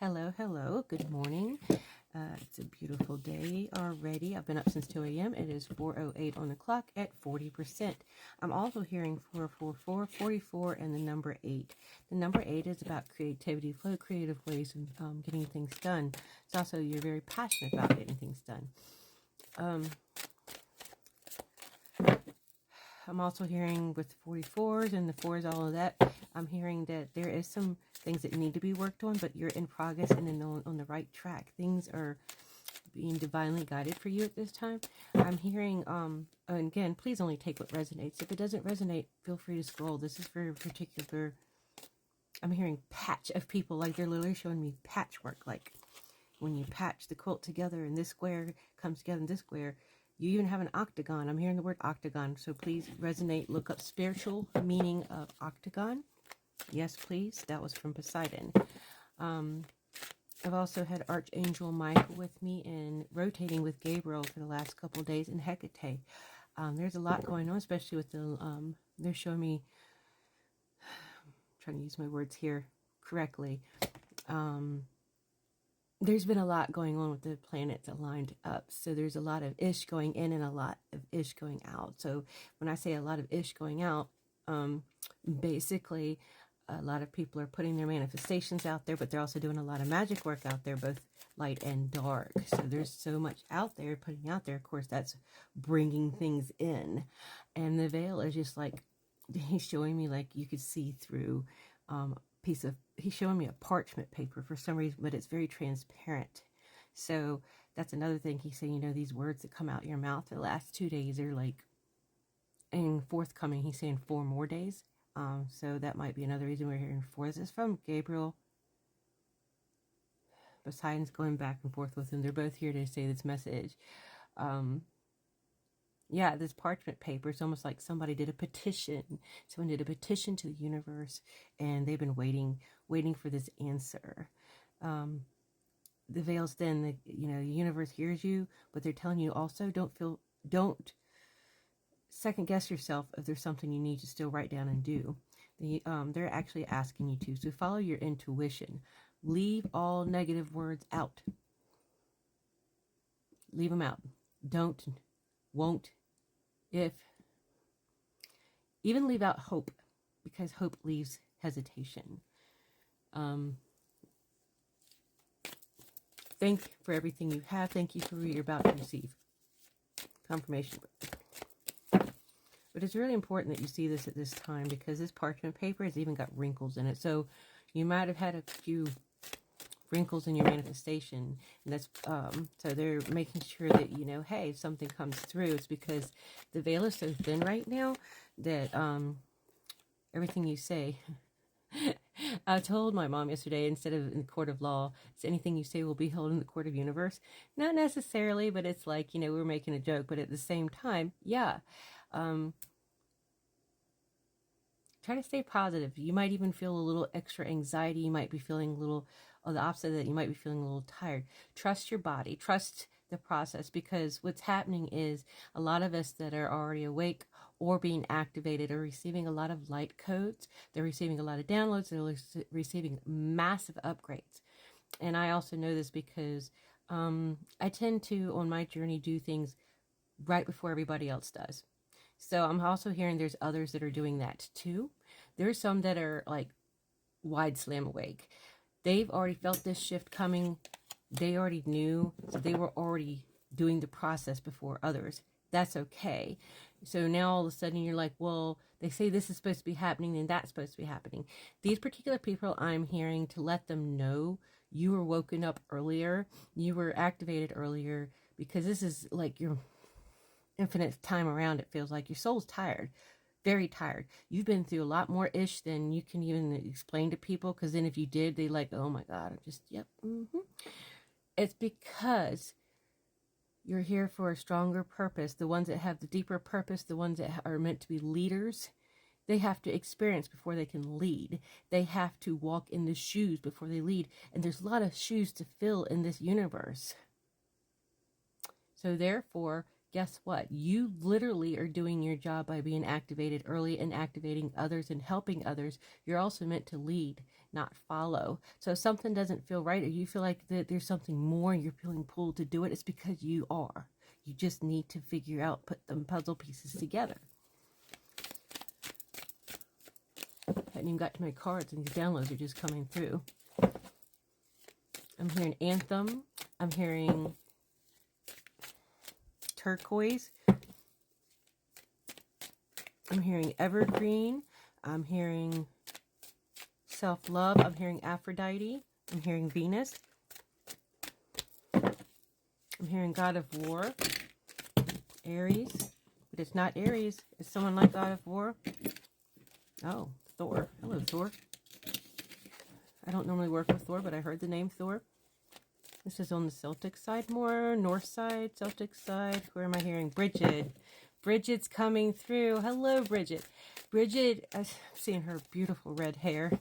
Hello, hello. Good morning. It's a beautiful day already. I've been up since 2 a.m. It is 4:08 on the clock at 40%. I'm also hearing 444, 44, and the number 8. The number 8 is about creativity, flow, creative ways of getting things done. It's also you're very passionate about getting things done. I'm also hearing with 44s and the 4s, all of that, I'm hearing that there is some things that need to be worked on, but you're in progress and on the right track. Things are being divinely guided for you at this time. I'm hearing, and again, please only take what resonates. If it doesn't resonate, feel free to scroll. This is for a particular, I'm hearing patch of people, like they're literally showing me patchwork, like when you patch the quilt together and this square comes together and this square. You even have an octagon. I'm hearing the word octagon, so please resonate. Look up spiritual meaning of octagon. Yes, please. That was from Poseidon. I've also had Archangel Michael with me and rotating with Gabriel for the last couple of days in Hecate. There's a lot going on, especially with the, they're showing me, I'm trying to use my words here correctly. There's been a lot going on with the planets aligned up. So there's a lot of ish going in and a lot of ish going out. So when I say a lot of ish going out, basically a lot of people are putting their manifestations out there, but they're also doing a lot of magic work out there, both light and dark. So there's so much out there, putting out there. Of course, that's bringing things in. And the veil is just like, he's showing me like you could see through he's showing me a parchment paper for some reason, but it's very transparent. So that's another thing. He's saying, these words that come out your mouth the last 2 days are like, and forthcoming, he's saying 4 more days. So that might be another reason we're hearing 4. This is from Gabriel. Poseidon's going back and forth with him. They're both here to say this message. Yeah, this parchment paper is almost like somebody did a petition. Someone did a petition to the universe, and they've been waiting for this answer. The veil's then, the universe hears you, but they're telling you also don't second guess yourself if there's something you need to still write down and do. They're actually asking you to. So follow your intuition. Leave all negative words out. Leave them out. Don't, won't, if. Even leave out hope, because hope leaves hesitation. Thank you for everything you have. Thank you for what you're about to receive. Confirmation. But it's really important that you see this at this time, because this parchment paper has even got wrinkles in it. So you might have had a few wrinkles in your manifestation, and that's so they're making sure that hey, if something comes through, it's because the veil is so thin right now that everything you say I told my mom yesterday, instead of in the court of law, it's anything you say will be held in the court of universe. Not necessarily, but it's like, we're making a joke, but at the same time, yeah. Try to stay positive. You might even feel a little extra anxiety. You might be feeling a little, or the opposite of that, you might be feeling a little tired. Trust your body. Trust the process, because what's happening is a lot of us that are already awake or being activated are receiving a lot of light codes. They're receiving a lot of downloads. They're receiving massive upgrades. And I also know this because I tend to, on my journey, do things right before everybody else does. So I'm also hearing there's others that are doing that too. There's some that are like wide slam awake. They've already felt this shift coming. They already knew. So they were already doing the process before others. That's okay. So now all of a sudden you're like, well, they say this is supposed to be happening and that's supposed to be happening. These particular people, I'm hearing to let them know you were woken up earlier. You were activated earlier, because this is like your infinite time around. It feels like your soul's tired, very tired. You've been through a lot more ish than you can even explain to people, because then if you did, they like, oh my God, I'm just, yep. It's because you're here for a stronger purpose. The ones that have the deeper purpose, the ones that are meant to be leaders, they have to experience before they can lead. They have to walk in the shoes before they lead. And there's a lot of shoes to fill in this universe. So therefore, guess what? You literally are doing your job by being activated early and activating others and helping others. You're also meant to lead, not follow. So if something doesn't feel right, or you feel like that there's something more, you're feeling pulled to do it, it's because you are. You just need to figure out, put them puzzle pieces together. I hadn't even got to my cards, and these downloads are just coming through. I'm hearing anthem. I'm hearing turquoise. I'm hearing evergreen. I'm hearing self-love. I'm hearing Aphrodite. I'm hearing Venus. I'm hearing God of War. Aries. But it's not Aries. It's someone like God of War. Oh, Thor. Hello, Thor. I don't normally work with Thor, but I heard the name Thor. This is on the Celtic side more. North side, Celtic side. Where am I hearing? Bridget. Bridget's coming through. Hello, Bridget. Bridget, I'm seeing her beautiful red hair.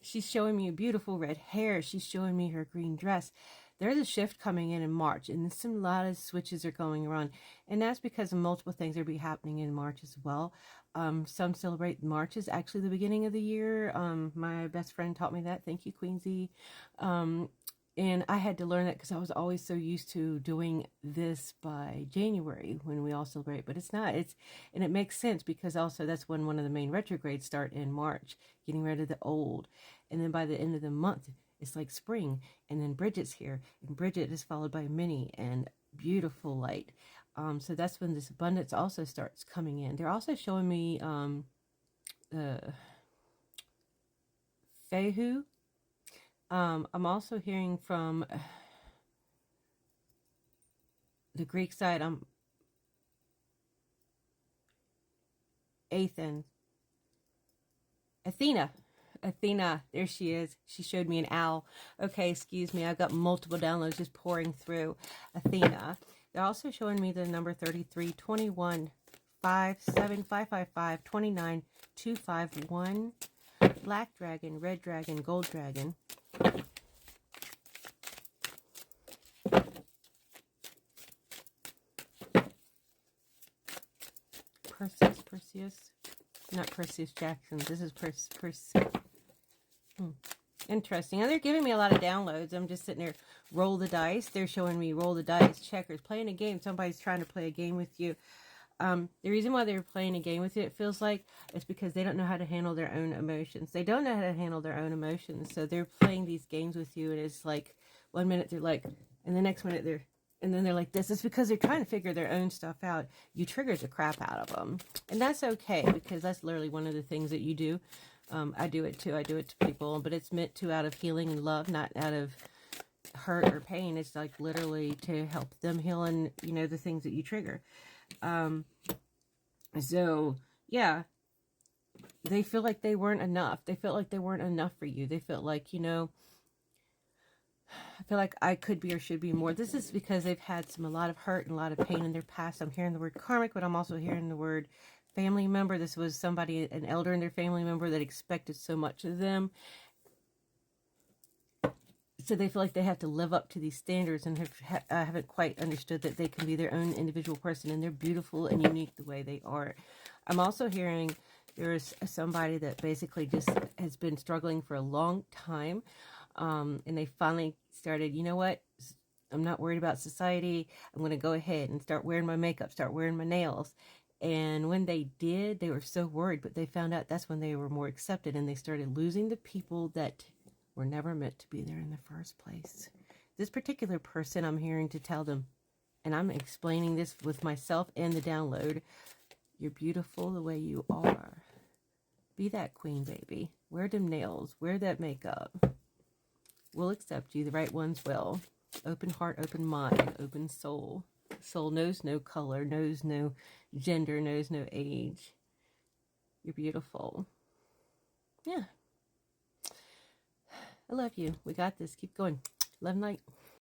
She's showing me beautiful red hair. She's showing me her green dress. There's a shift coming in March, and a lot of switches are going around. And that's because of multiple things that will be happening in March as well. Some celebrate March is actually the beginning of the year. My best friend taught me that. Thank you, Queensy. And I had to learn that because I was always so used to doing this by January when we all celebrate. But it's not. And it makes sense because also that's when one of the main retrogrades start in March, getting rid of the old. And then by the end of the month, it's like spring. And then Bridget's here. And Bridget is followed by Minnie and beautiful light. So that's when this abundance also starts coming in. They're also showing me Fehu. I'm also hearing from the Greek side, Athena. Athena, there she is. She showed me an owl. Okay, excuse me. I've got multiple downloads just pouring through. Athena. They're also showing me the number 33, 21, 57, 555, 29, 251, black dragon, red dragon, gold dragon. Perseus. Not Perseus Jackson. This is Interesting. Now they're giving me a lot of downloads. I'm just sitting there, roll the dice. They're showing me roll the dice, checkers, playing a game. Somebody's trying to play a game with you. The reason why they're playing a game with you, it feels like, is because they don't know how to handle their own emotions. They don't know how to handle their own emotions. So they're playing these games with you, and it's like, 1 minute they're like, and the next minute they're like this. It's because they're trying to figure their own stuff out. You trigger the crap out of them. And that's okay, because that's literally one of the things that you do. I do it too. I do it to people, but it's meant to out of healing and love, not out of hurt or pain. It's like literally to help them heal and, the things that you trigger. So, yeah, they feel like they weren't enough. They felt like they weren't enough for you. They felt like, I feel like I could be or should be more. This is because they've had a lot of hurt and a lot of pain in their past. I'm hearing the word karmic, but I'm also hearing the word family member. This was somebody, an elder in their family member that expected so much of them. So they feel like they have to live up to these standards and haven't quite understood that they can be their own individual person and they're beautiful and unique the way they are. I'm also hearing there's somebody that basically just has been struggling for a long time. And they finally started, you know what? I'm not worried about society. I'm going to go ahead and start wearing my makeup, start wearing my nails. And when they did, they were so worried, but they found out that's when they were more accepted and they started losing the people that were never meant to be there in the first place. This particular person, I'm hearing to tell them, and I'm explaining this with myself and the download, you're beautiful the way you are. Be that queen, baby. Wear them nails. Wear that makeup. We'll accept you. The right ones will. Open heart, open mind, open soul. Soul knows no color, knows no gender, knows no age. You're beautiful. Yeah. I love you. We got this. Keep going. Love and light.